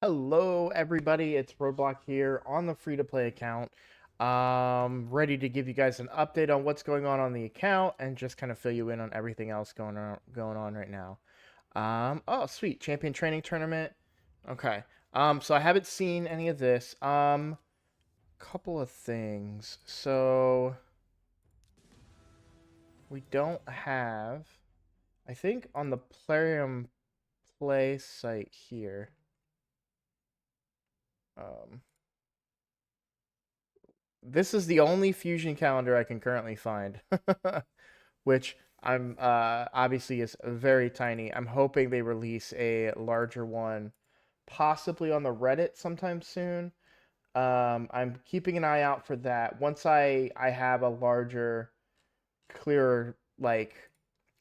Hello, everybody. It's Roadblock here on the free-to-play account. Ready to give you guys an update on what's going on the account and just kind of fill you in on everything else going on right now. Oh, sweet. Champion training tournament. Okay. So I haven't seen any of this. Couple of things. So we don't have, I think on the Plarium Play site here. Um, This is the only fusion calendar I can currently find, which I'm obviously is very tiny. I'm hoping they release a larger one, possibly on the Reddit sometime soon. I'm keeping an eye out for that. Once I have a larger, clearer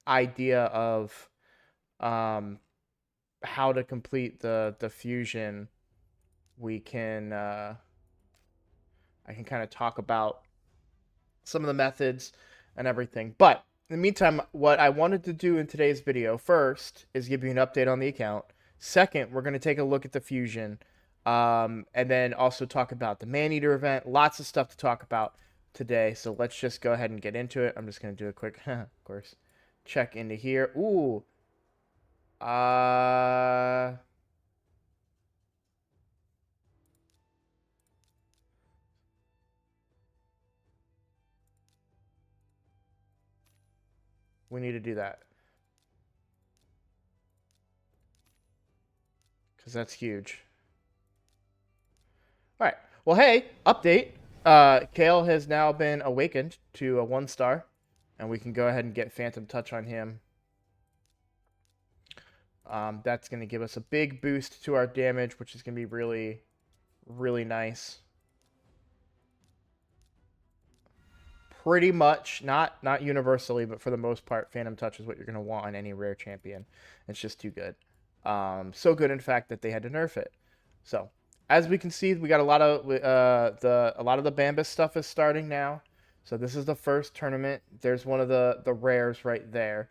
idea of um how to complete the fusion, we can I can kind of talk about some of the methods and everything. But in the meantime, what I wanted to do in today's video first is give you an update on the account. Second, we're going to take a look at the fusion, and then also talk about the Maneater event. Lots of stuff to talk about today. So let's just go ahead and get into it. I'm just going to do a quick, of course, check into here. Ooh, uh, we need to do that because that's huge. All right. Well, hey, update. Kale has now been awakened to a 1 star, and we can go ahead and get Phantom Touch on him. That's going to give us a big boost to our damage, which is going to be really, really nice. Pretty much, not universally, but for the most part, Phantom Touch is what you're going to want on any rare champion. It's just too good. So good, in fact, that they had to nerf it. So, as we can see, we got a lot of the Bambus stuff is starting now. So this is the first tournament. There's one of the rares right there,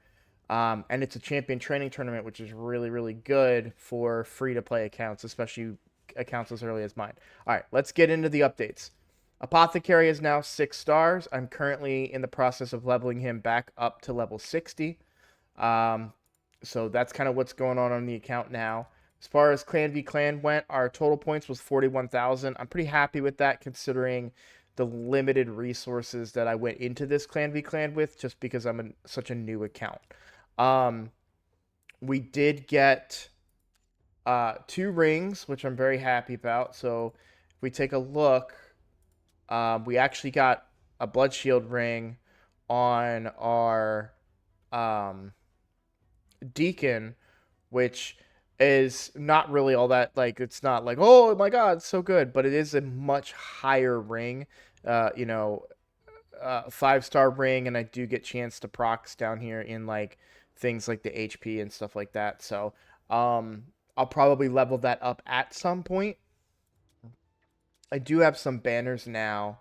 and it's a champion training tournament, which is really really good for free to play accounts, especially accounts as early as mine. All right, let's get into the updates. Apothecary is now 6 stars. I'm currently in the process of leveling him back up to level 60. Um, so that's kind of what's going on the account now. As far as Clan v Clan went, our total points was 41,000. I'm pretty happy with that considering the limited resources that I went into this Clan v Clan with, just because I'm such a new account. Um, we did get 2 rings, which I'm very happy about. So if we take a look, we actually got a Blood Shield ring on our Deacon, which is not really all that, like, it's not like, oh my god, it's so good, but it is a much higher ring. uh you know 5-star ring, and I do get chance to procs down here in like things like the HP and stuff like that. So I'll probably level that up at some point. I do have some banners now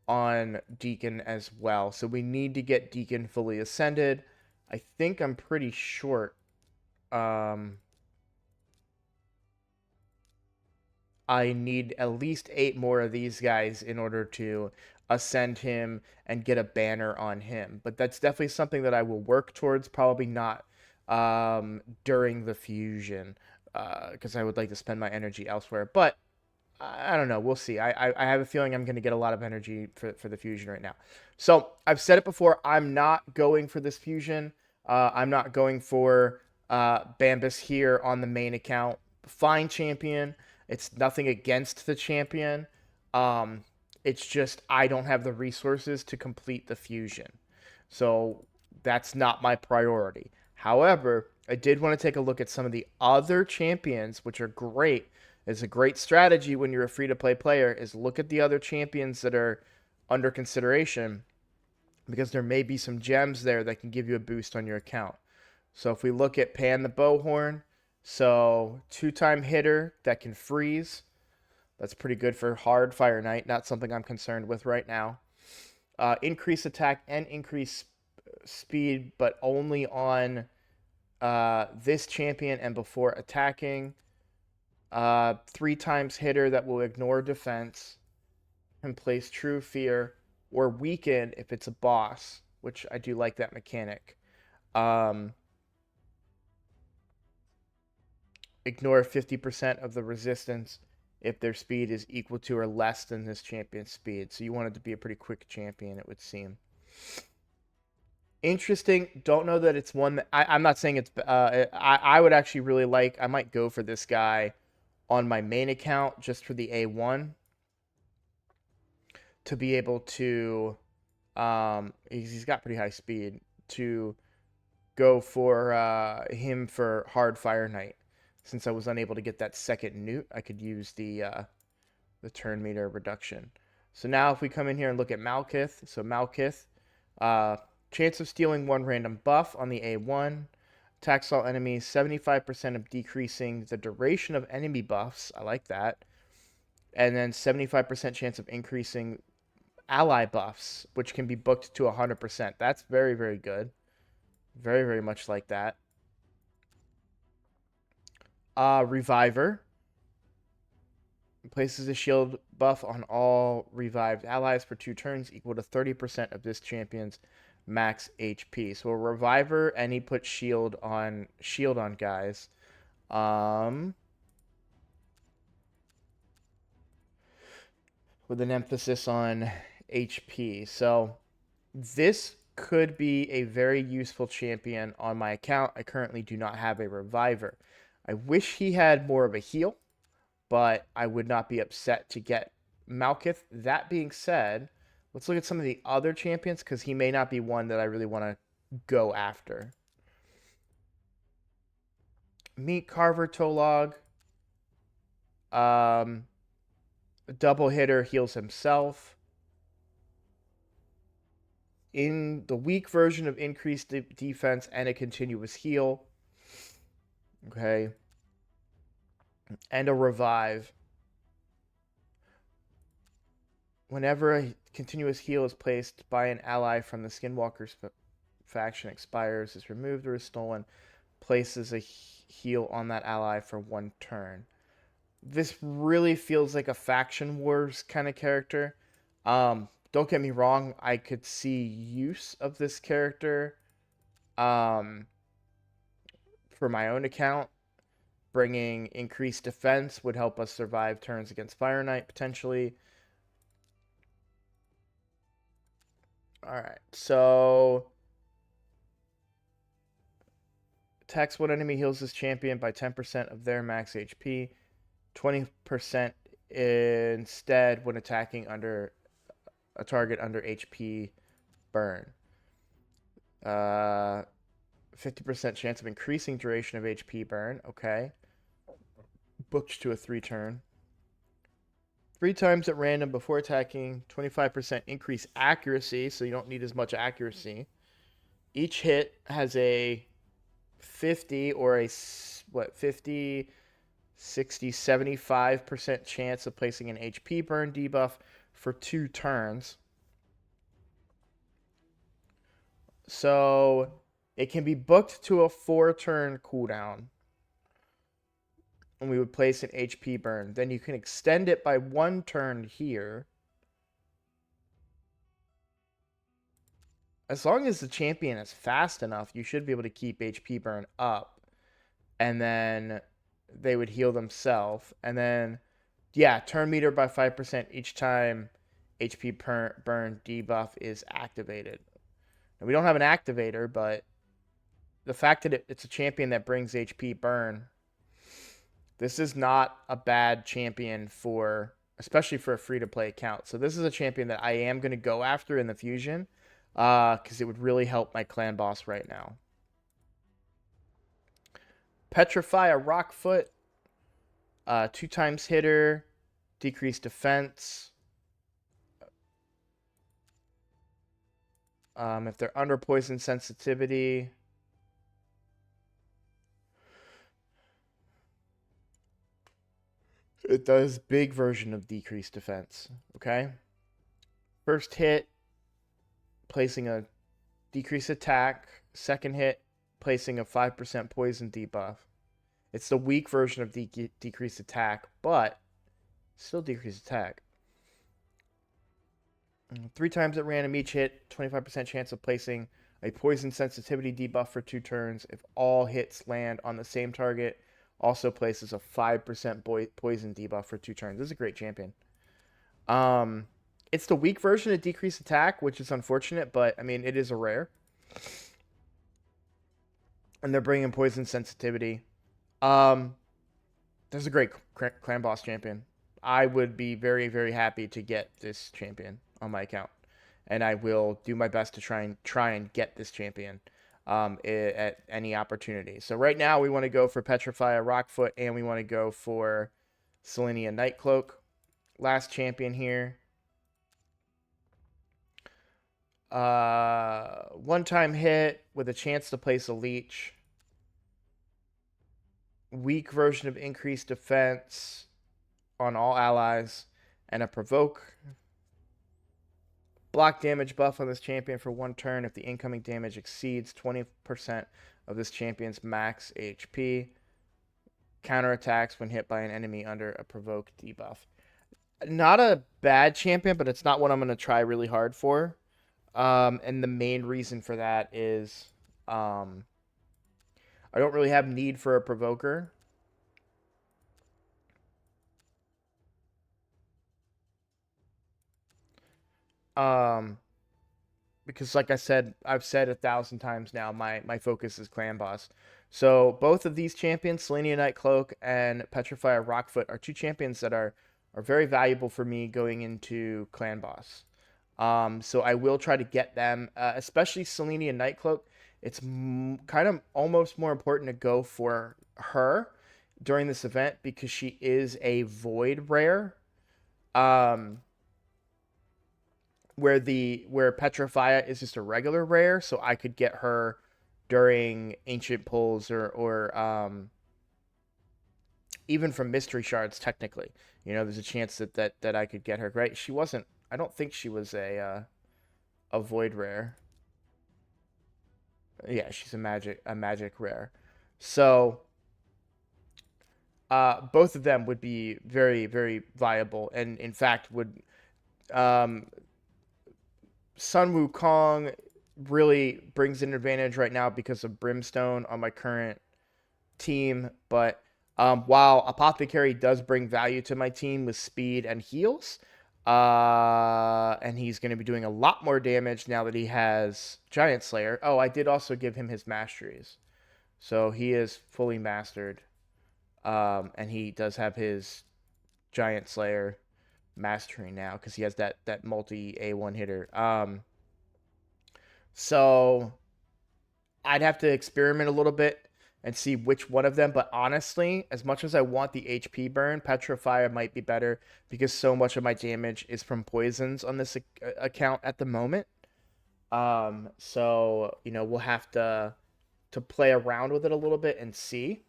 on Deacon as well, so we need to get Deacon fully ascended. I think I'm pretty short. I need at least 8 more of these guys in order to ascend him and get a banner on him. But that's definitely something that I will work towards. Probably not during the fusion, because I would like to spend my energy elsewhere. But I don't know. We'll see. I have a feeling I'm going to get a lot of energy for the fusion right now. So I've said it before. I'm not going for this fusion. I'm not going for Bambus here on the main account. Fine champion. It's nothing against the champion. Um, it's just I don't have the resources to complete the fusion. So that's not my priority. However, I did want to take a look at some of the other champions, which are great. It's a great strategy when you're a free to play player, is look at the other champions that are under consideration, because there may be some gems there that can give you a boost on your account. So if we look at Pan the Bowhorn, so 2-time hitter that can freeze. That's pretty good for hard Fire Knight. Not something I'm concerned with right now. Increase attack and increase speed, but only on this champion and before attacking. Three times hitter that will ignore defense and place true fear or weaken if it's a boss, which I do like that mechanic. Um, Ignore 50% of the resistance if their speed is equal to or less than this champion's speed. So you want it to be a pretty quick champion, it would seem. Interesting. Don't know that it's one that I'm not saying it's. I would actually really like. I might go for this guy on my main account just for the A1 to be able to. He's got pretty high speed to go for him for hard fire knight. Since I was unable to get that second newt, I could use the turn meter reduction. So now if we come in here and look at Malekith, so Malekith, chance of stealing one random buff on the A1, attacks all enemies, 75% of decreasing the duration of enemy buffs, I like that, and then 75% chance of increasing ally buffs, which can be booked to 100%. That's very, very good. Very, very much like that. Reviver. Places a shield buff on all revived allies for 2 turns equal to 30% of this champion's max HP. So a reviver, and he puts shield on guys. With an emphasis on HP. So this could be a very useful champion on my account. I currently do not have a reviver. I wish he had more of a heal, but I would not be upset to get Malekith. That being said, let's look at some of the other champions because he may not be one that I really want to go after. Meet Carver Tolog. Double hitter heals himself. In the weak version of increased defense and a continuous heal. Okay. And a revive. Whenever a continuous heal is placed by an ally from the Skinwalker's faction expires, is removed or is stolen, places a heal on that ally for 1 turn. This really feels like a Faction Wars kind of character. Don't get me wrong, I could see use of this character for my own account. Bringing increased defense would help us survive turns against Fire Knight, potentially. Alright, so attacks one enemy heals this champion by 10% of their max HP. 20% instead when attacking under a target under HP burn. 50% chance of increasing duration of HP burn. Okay. Booked to a 3 turn. 3 times at random before attacking. 25% increase accuracy, so you don't need as much accuracy. Each hit has a 50 or a, 50, 60, 75% chance of placing an HP burn debuff for 2 turns. So it can be booked to a 4-turn cooldown. And we would place an HP burn. Then you can extend it by 1 turn here. As long as the champion is fast enough, you should be able to keep HP burn up. And then they would heal themselves. And then, yeah, turn meter by 5% each time HP burn debuff is activated. And we don't have an activator, but the fact that it's a champion that brings HP burn, this is not a bad champion for, especially for a free-to-play account. So this is a champion that I am going to go after in the fusion because it would really help my clan boss right now. Petrify a Rockfoot. 2 times hitter. Decreased defense. If they're under poison sensitivity. It does big version of decreased defense. Okay. First hit, placing a decreased attack. Second hit, placing a 5% poison debuff. It's the weak version of decreased attack, but still decreased attack. 3 times at random each hit, 25% chance of placing a poison sensitivity debuff for 2 turns. If all hits land on the same target, also places a 5% poison debuff for 2 turns. This is a great champion. It's the weak version of decreased attack, which is unfortunate, but I mean, it is a rare. And they're bringing poison sensitivity. This is a great clan boss champion. I would be very, very happy to get this champion on my account, and I will do my best to try and get this champion at any opportunity. So right now we want to go for Petrify Rockfoot, and we want to go for Selenia Nightcloak. Last champion here. One-time hit with a chance to place a leech. Weak version of increased defense on all allies, and a provoke. Block damage buff on this champion for 1 turn if the incoming damage exceeds 20% of this champion's max HP. Counterattacks when hit by an enemy under a provoke debuff. Not a bad champion, but it's not what I'm going to try really hard for. And the main reason for that is I don't really have need for a provoker. Because like I said, I've said 1,000 times now, my focus is clan boss. So both of these champions, Selenia Nightcloak and Petrify Rockfoot, are 2 champions that are very valuable for me going into clan boss. So I will try to get them, especially Selenia Nightcloak. It's kind of almost more important to go for her during this event because she is a void rare. Where Petrify is just a regular rare, so I could get her during ancient pulls or even from mystery shards. Technically, there's a chance that I could get her. Right? She wasn't. I don't think she was a void rare. Yeah, she's a magic rare. So both of them would be very, very viable, and in fact would Sun Wukong really brings an advantage right now because of Brimstone on my current team. But while Apothecary does bring value to my team with speed and heals, and he's going to be doing a lot more damage now that he has Giant Slayer. Oh, I did also give him his masteries. So he is fully mastered. And he does have his Giant Slayer mastery now because he has that multi A1 hitter. So I'd have to experiment a little bit and see which one of them. But honestly, as much as I want the HP burn, Petrify might be better because so much of my damage is from poisons on this account at the moment. So we'll have to play around with it a little bit and see.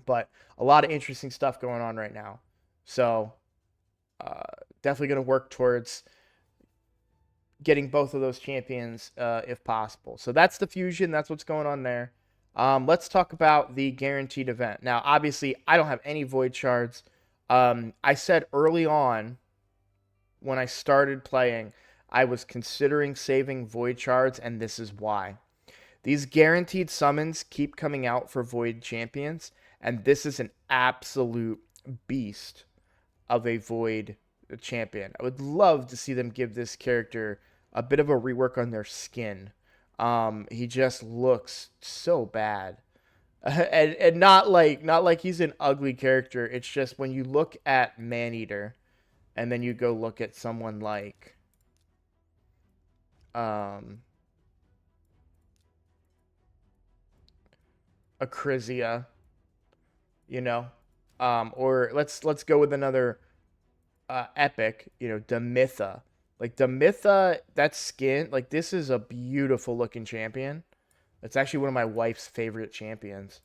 But a lot of interesting stuff going on right now. So definitely going to work towards getting both of those champions if possible. So that's the fusion. That's what's going on there. Let's talk about the guaranteed event. Now, obviously, I don't have any void shards. I said early on when I started playing, I was considering saving void shards, and this is why. These guaranteed summons keep coming out for void champions, and this is an absolute beast of a void champion. I would love to see them give this character a bit of a rework on their skin. He just looks so bad. And not like he's an ugly character. It's just when you look at Maneater and then you go look at someone like Acrizia, or let's go with another epic, Demytha. Like Demytha, that skin, like this is a beautiful looking champion. It's actually one of my wife's favorite champions.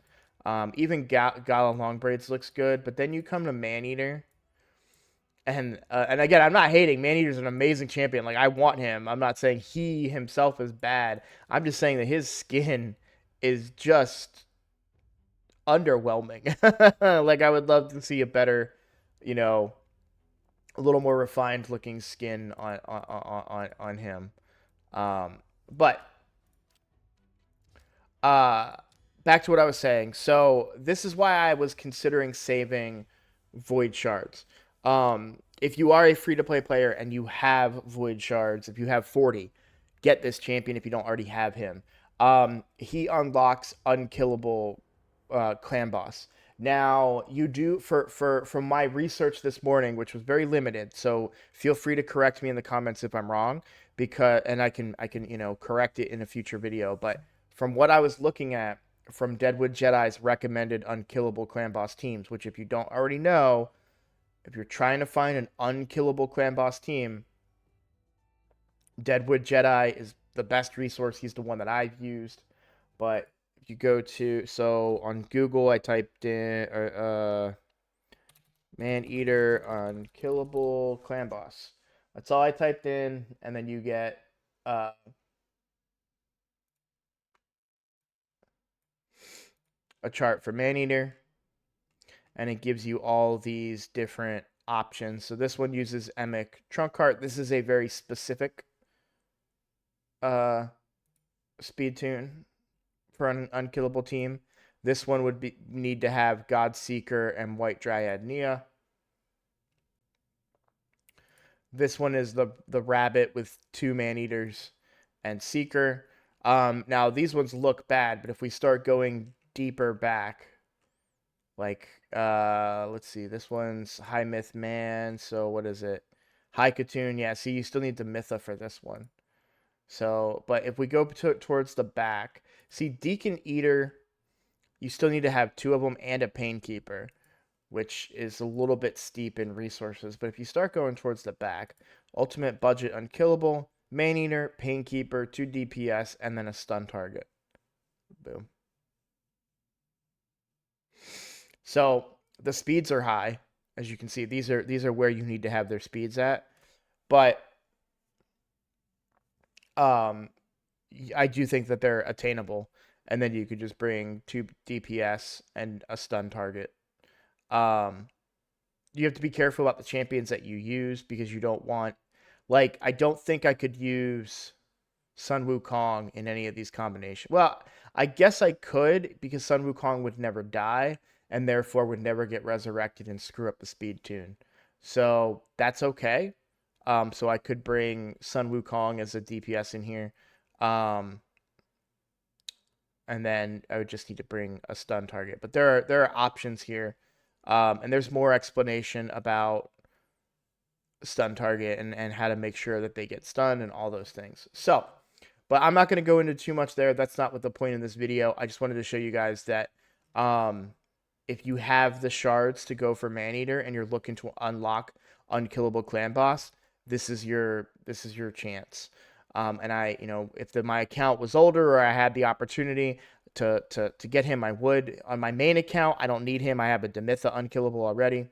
Even Gala Longbraids looks good, but then you come to Maneater, and again, I'm not hating. Maneater's an amazing champion. Like I want him. I'm not saying he himself is bad. I'm just saying that his skin is just underwhelming. Like I would love to see a better, you know, a little more refined looking skin on him. But uh back to what I was saying. So this is why I was considering saving void shards. If you are a free to play player and you have void shards, if you have 40, get this champion if you don't already have him. He unlocks unkillable clan boss. Now you do for from my research this morning, which was very limited. So feel free to correct me in the comments if I'm wrong, because and I can correct it in a future video. But from what I was looking at from Deadwood Jedi's recommended unkillable clan boss teams, which if you don't already know, if you're trying to find an unkillable clan boss team, Deadwood Jedi is the best resource. He's the one that I've used. But if you go to, so on Google, I typed in Man Eater unkillable clan boss. That's all I typed in, and then you get uh, a chart for Man Eater, and it gives you all these different options. So this one uses Emic Trunk Cart. This is a very specific uh, speed tune for an unkillable team. This one would need to have Godseeker and White Dryad Nia. This one is the rabbit with 2 man-eaters and Seeker. Now these ones look bad, but if we start going deeper back, like let's see, this one's High Myth Man. So what is it? High Katoon. Yeah, see, you still need the Mytha for this one. So, but if we go towards the back, see Deacon Eater, you still need to have 2 of them and a Painkeeper, which is a little bit steep in resources. But if you start going towards the back, ultimate budget unkillable, Maneater, Painkeeper, 2 DPS, and then a stun target. Boom. So the speeds are high, as you can see. These are where you need to have their speeds at. But I do think that they're attainable. And then you could just bring 2 DPS and a stun target. You have to be careful about the champions that you use because you don't want, like, I don't think I could use Sun Wukong in any of these combinations. Well, I guess I could because Sun Wukong would never die and therefore would never get resurrected and screw up the speed tune. So that's okay. So I could bring Sun Wukong as a DPS in here. And then I would just need to bring a stun target. But there are options here. And there's more explanation about stun target and how to make sure that they get stunned and all those things. So, but I'm not going to go into too much there. That's not what the point of this video. I just wanted to show you guys that if you have the shards to go for Maneater and you're looking to unlock unkillable clan boss, this is your chance. And I, if my account was older or I had the opportunity to get him, I would. On my main account, I don't need him. I have a Demitha unkillable already.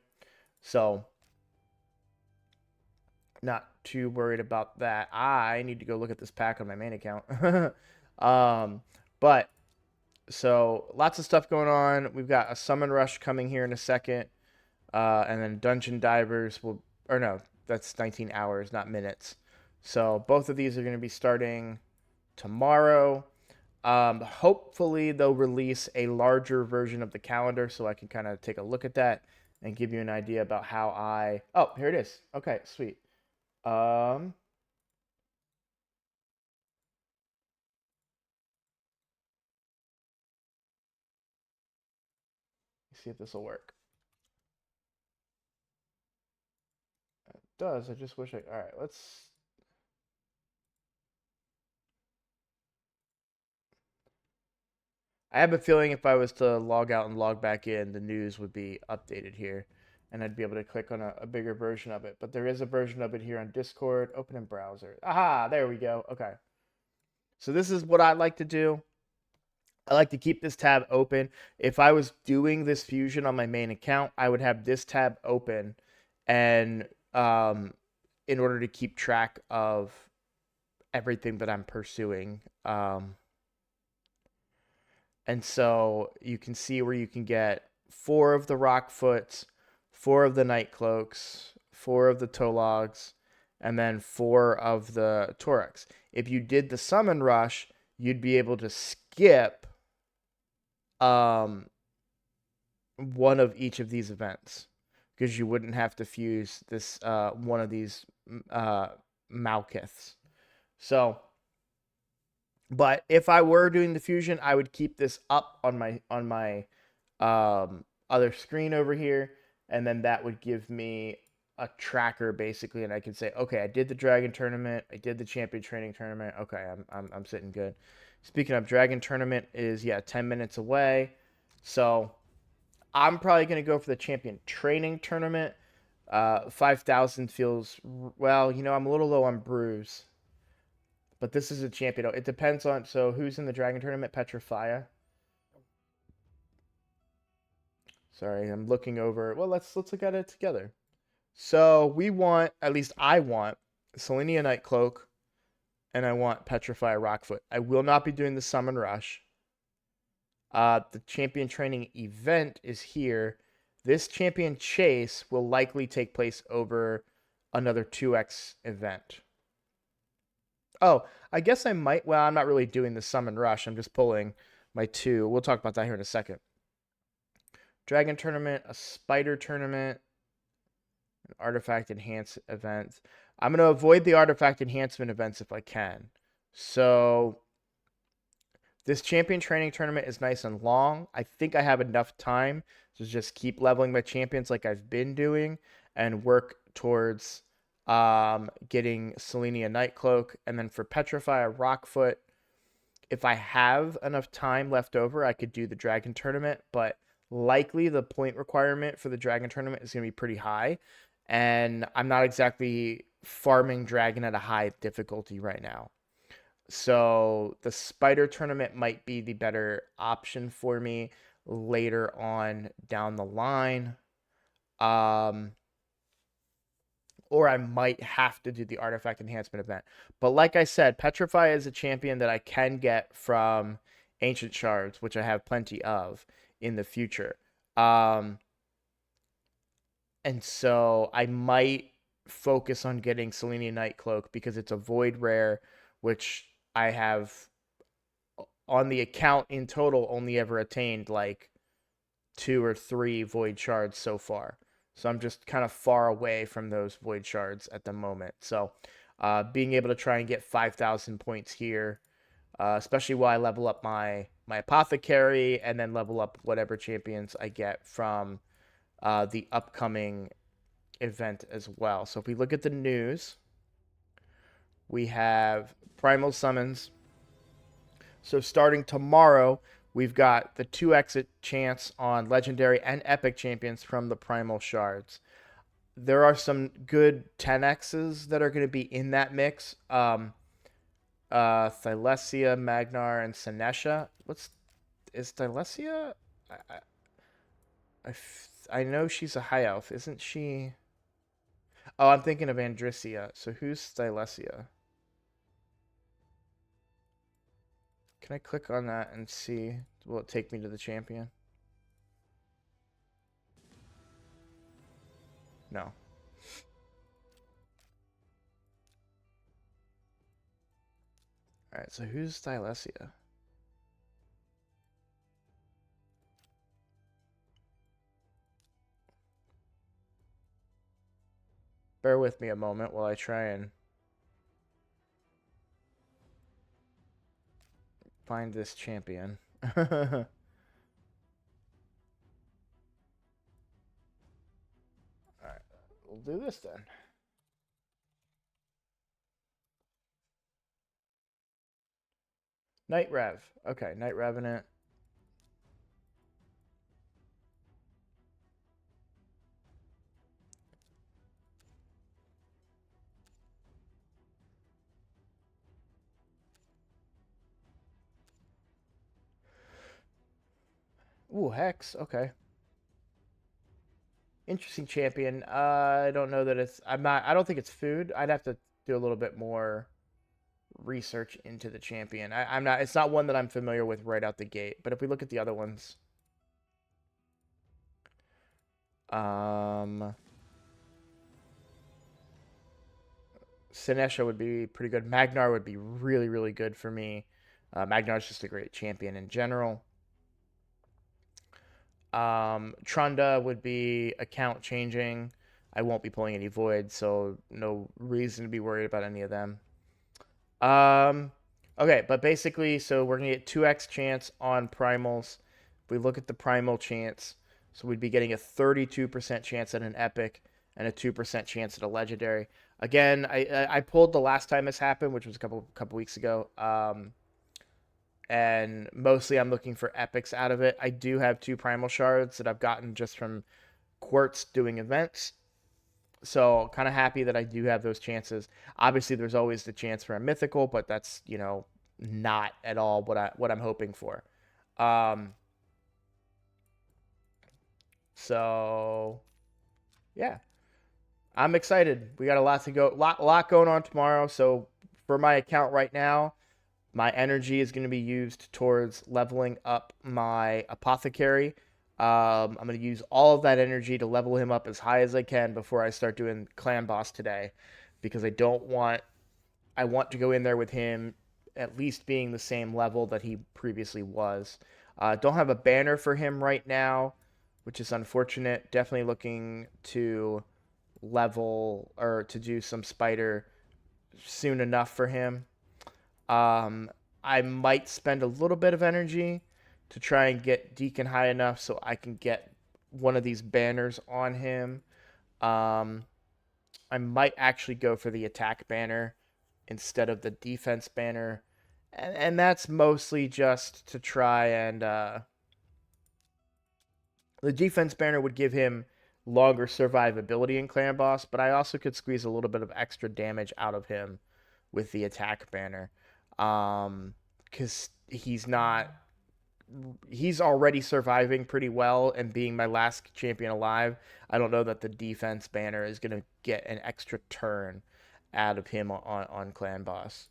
So, not too worried about that. I need to go look at this pack on my main account. But, so, lots of stuff going on. We've got a Summon Rush coming here in a second. And then Dungeon Divers will, or no, that's 19 hours, not minutes. So both of these are going to be starting tomorrow. Hopefully they'll release a larger version of the calendar so I can kind of take a look at that and give you an idea about how oh, here it is. Okay, sweet. See if this will work. It does. I just wish all right, let's I have a feeling if I was to log out and log back in, the news would be updated here, and I'd be able to click on a bigger version of it. But there is a version of it here on Discord. Open in browser. Aha, there we go. Okay. So this is what I like to do. I like to keep this tab open. If I was doing this fusion on my main account, I would have this tab open, and in order to keep track of everything that I'm pursuing. And so you can see where you can get 4 of the Rockfoots, 4 of the Nightcloaks, 4 of the Tologs, and then 4 of the Torax. If you did the Summon Rush, you'd be able to skip um, one of each of these events because you wouldn't have to fuse this one of these Malekiths. So, but if I were doing the fusion, I would keep this up on my other screen over here, and then that would give me a tracker basically, and I can say, okay, I did the Dragon tournament, I did the Champion Training tournament. Okay, I'm sitting good. Speaking of Dragon tournament, is 10 minutes away, so I'm probably gonna go for the Champion Training tournament. 5,000 feels well. I'm a little low on brews, but this is a champion. It depends on who's in the Dragon tournament. Petrifia. Sorry, I'm looking over. Well, let's look at it together. So we want, at least I want, Selenia Nightcloak, and I want Petrify Rockfoot. I will not be doing the Summon Rush. The Champion Training event is here. This Champion Chase will likely take place over another 2x event. Oh, I guess I might. Well, I'm not really doing the Summon Rush. I'm just pulling my 2. We'll talk about that here in a second. Dragon tournament, a Spider tournament, an Artifact Enhance event. I'm going to avoid the Artifact Enhancement events if I can. So this Champion Training tournament is nice and long. I think I have enough time to just keep leveling my champions like I've been doing and work towards getting Selenia Nightcloak. And then for Petrify Rockfoot, if I have enough time left over, I could do the Dragon tournament, but likely the point requirement for the Dragon tournament is going to be pretty high. And I'm not exactly farming Dragon at a high difficulty right now. So the Spider tournament might be the better option for me later on down the line. Or I might have to do the Artifact Enhancement event. But like I said, Petrify is a champion that I can get from Ancient Shards, which I have plenty of in the future. And so I might focus on getting Selenia Nightcloak because it's a void rare, which I have on the account in total only ever attained like 2 or 3 void shards so far. So I'm just kind of far away from those void shards at the moment. So being able to try and get 5,000 points here, especially while I level up my apothecary and then level up whatever champions I get from the upcoming event as well. So if we look at the news, we have Primal Summons. So starting tomorrow, we've got the 2x chance on Legendary and Epic champions from the Primal Shards. There are some good 10x's that are going to be in that mix. Thylesia, Magnar, and Senesha. Is Thylesia? I know she's a high elf, isn't she? Oh, I'm thinking of Andrisia. So who's Thylesia? Can I click on that and see? Will it take me to the champion? No. Alright, so who's Thylesia? Bear with me a moment while I try and find this champion. Alright, we'll do this then. Night Rev. Okay, Night Revenant. Ooh, Hex. Okay. Interesting champion. I don't know that it's. I'm not. I don't think it's food. I'd have to do a little bit more research into the champion. I'm not. It's not one that I'm familiar with right out the gate. But if we look at the other ones, um, Sinesha would be pretty good. Magnar would be really, really good for me. Magnar's just a great champion in general. Trunda would be account changing. I won't be pulling any voids, so no reason to be worried about any of them. Okay, but basically, so we're gonna get 2x chance on primals. If we look at the primal chance, so we'd be getting a 32% chance at an epic and a 2% chance at a legendary. Again, I pulled the last time this happened, which was a couple weeks ago. And mostly I'm looking for epics out of it. I do have 2 primal shards that I've gotten just from Quartz doing events. So kind of happy that I do have those chances. Obviously, there's always the chance for a mythical, but that's not at all what I'm hoping for. So yeah, I'm excited. We got a lot to go, lot going on tomorrow. So for my account right now, my energy is going to be used towards leveling up my apothecary. I'm going to use all of that energy to level him up as high as I can before I start doing clan boss today, because I want to go in there with him at least being the same level that he previously was. Don't have a banner for him right now, which is unfortunate. Definitely looking to level or to do some spider soon enough for him. I might spend a little bit of energy to try and get Deacon high enough so I can get one of these banners on him. I might actually go for the attack banner instead of the defense banner. And that's mostly just to try and the defense banner would give him longer survivability in clan boss, but I also could squeeze a little bit of extra damage out of him with the attack banner. Because he's already surviving pretty well and being my last champion alive. I don't know that the defense banner is going to get an extra turn out of him on clan boss.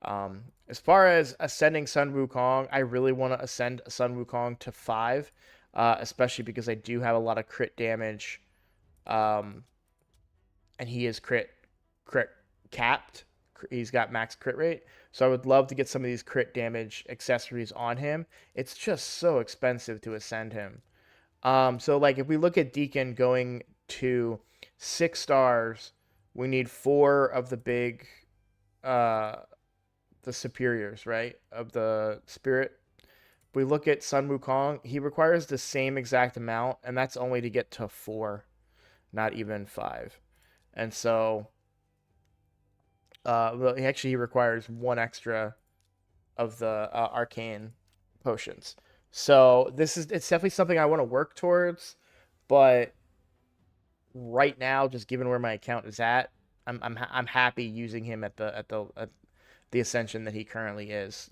As far as ascending Sun Wukong, I really want to ascend Sun Wukong to 5, especially because I do have a lot of crit damage, and he is crit capped. He's got max crit rate, so I would love to get some of these crit damage accessories on him. It's just so expensive to ascend him. So like if we look at Deacon going to 6 stars, we need 4 of the big, the superiors, right? Of the spirit. If we look at Sun Wukong, he requires the same exact amount, and that's only to get to 4, not even 5. And so well, actually, he requires 1 extra of the arcane potions. So it's definitely something I want to work towards, but right now, just given where my account is at, I'm happy using him at the ascension that he currently is.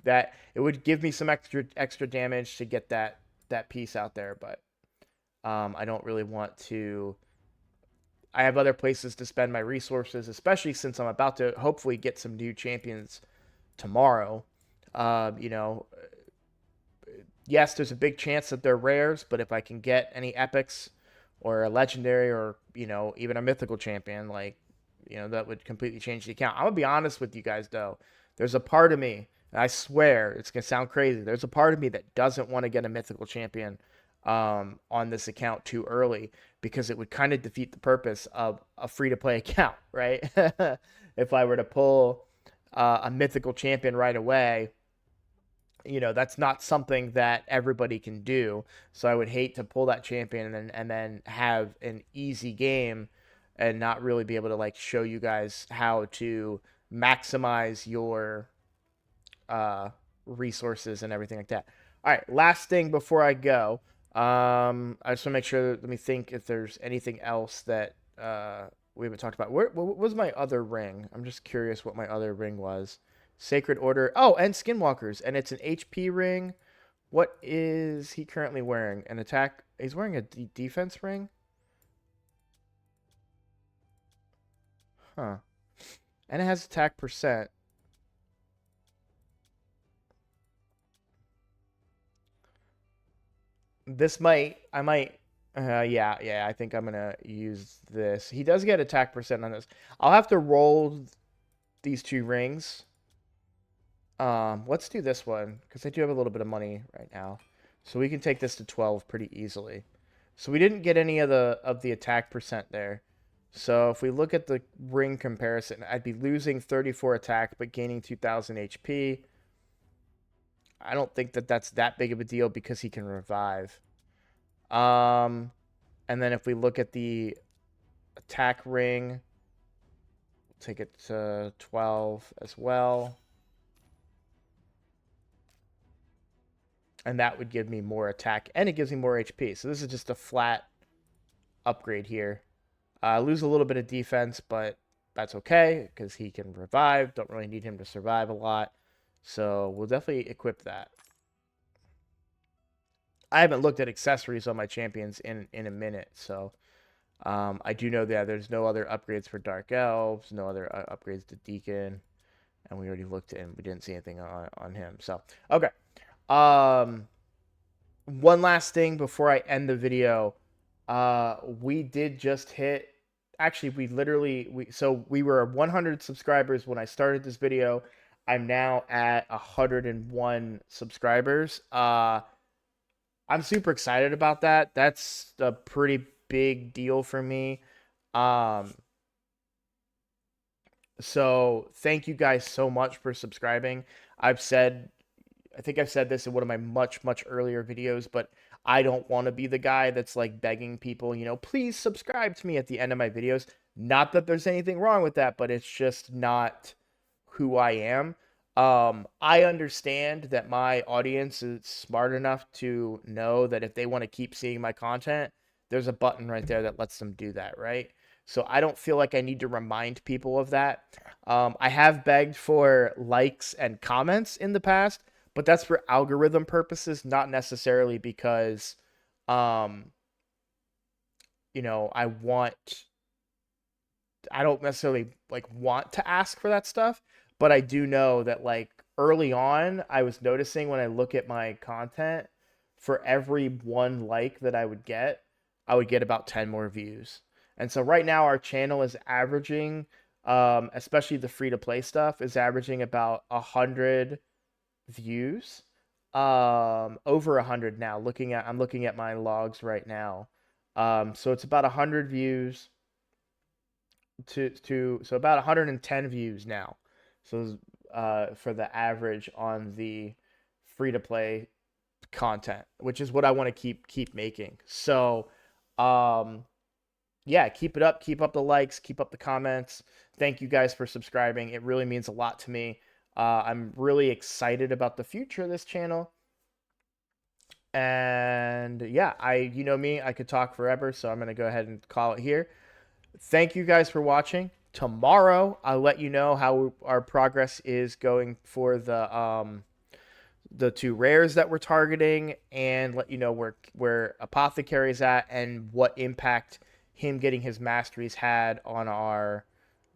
That it would give me some extra damage to get that piece out there, but I don't really want to. I have other places to spend my resources, especially since I'm about to hopefully get some new champions tomorrow. You know, yes, there's a big chance that they're rares, but if I can get any epics or a legendary or, even a mythical champion, like, that would completely change the account. I'm going to be honest with you guys, though. There's a part of me, and I swear it's going to sound crazy. There's a part of me that doesn't want to get a mythical champion on this account too early, because it would kind of defeat the purpose of a free-to-play account, right? If I were to pull a mythical champion right away, that's not something that everybody can do. So I would hate to pull that champion and then have an easy game and not really be able to like show you guys how to maximize your resources and everything like that. All right, last thing before I go. I just want to make sure. Let me think if there's anything else that we haven't talked about. What was my other ring? I'm just curious what my other ring was. Sacred Order. Oh, and Skinwalkers, and it's an HP ring. What is he currently wearing? An attack? He's wearing a defense ring. Huh. And it has attack percent. This might, I might, yeah, I think I'm gonna use this. He does get attack percent on this. I'll have to roll these 2 rings. Let's do this one because I do have a little bit of money right now, so we can take this to 12 pretty easily. So we didn't get any of the attack percent there. So if we look at the ring comparison, I'd be losing 34 attack but gaining 2,000 HP. I don't think that that's that big of a deal because he can revive. Um, and then if we look at the attack ring, we'll take it to 12 as well. And that would give me more attack, and it gives me more HP. So this is just a flat upgrade here. Lose a little bit of defense, but that's okay because he can revive. Don't really need him to survive a lot. So we'll definitely equip that. I haven't looked at accessories on my champions in a minute, so I do know that there's no other upgrades for Dark Elves, no other upgrades to Deacon, and we already looked and we didn't see anything on him. So okay. One last thing before I end the video. We did just hit. Actually, we were 100 subscribers when I started this video. I'm now at 101 subscribers. I'm super excited about that. That's a pretty big deal for me. Um, so thank you guys so much for subscribing. I think I've said this in one of my much earlier videos, but I don't want to be the guy that's like begging people, please subscribe to me at the end of my videos. Not that there's anything wrong with that, but it's just not who I am. I understand that my audience is smart enough to know that if they want to keep seeing my content, there's a button right there that lets them do that, right? So I don't feel like I need to remind people of that. I have begged for likes and comments in the past, but that's for algorithm purposes, not necessarily because, um, I don't necessarily like want to ask for that stuff, but I do know that like early on, I was noticing when I look at my content, for every 1 like that I would get about 10 more views. And so right now our channel is averaging, especially the free to play stuff, is averaging about 100 views. Over 100 now. I'm looking at my logs right now. So it's about 100 views so about 110 views now. So for the average on the free to play content, which is what I want to keep making. So yeah, keep it up, keep up the likes, keep up the comments. Thank you guys for subscribing. It really means a lot to me. I'm really excited about the future of this channel. And yeah, you know me, I could talk forever, so I'm going to go ahead and call it here. Thank you guys for watching. Tomorrow, I'll let you know how our progress is going for the 2 rares that we're targeting, and let you know where Apothecary's at and what impact him getting his masteries had on our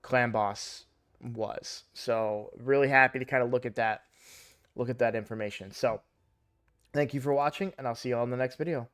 clan boss was. So really happy to kind of look at that information. So thank you for watching, and I'll see you all in the next video.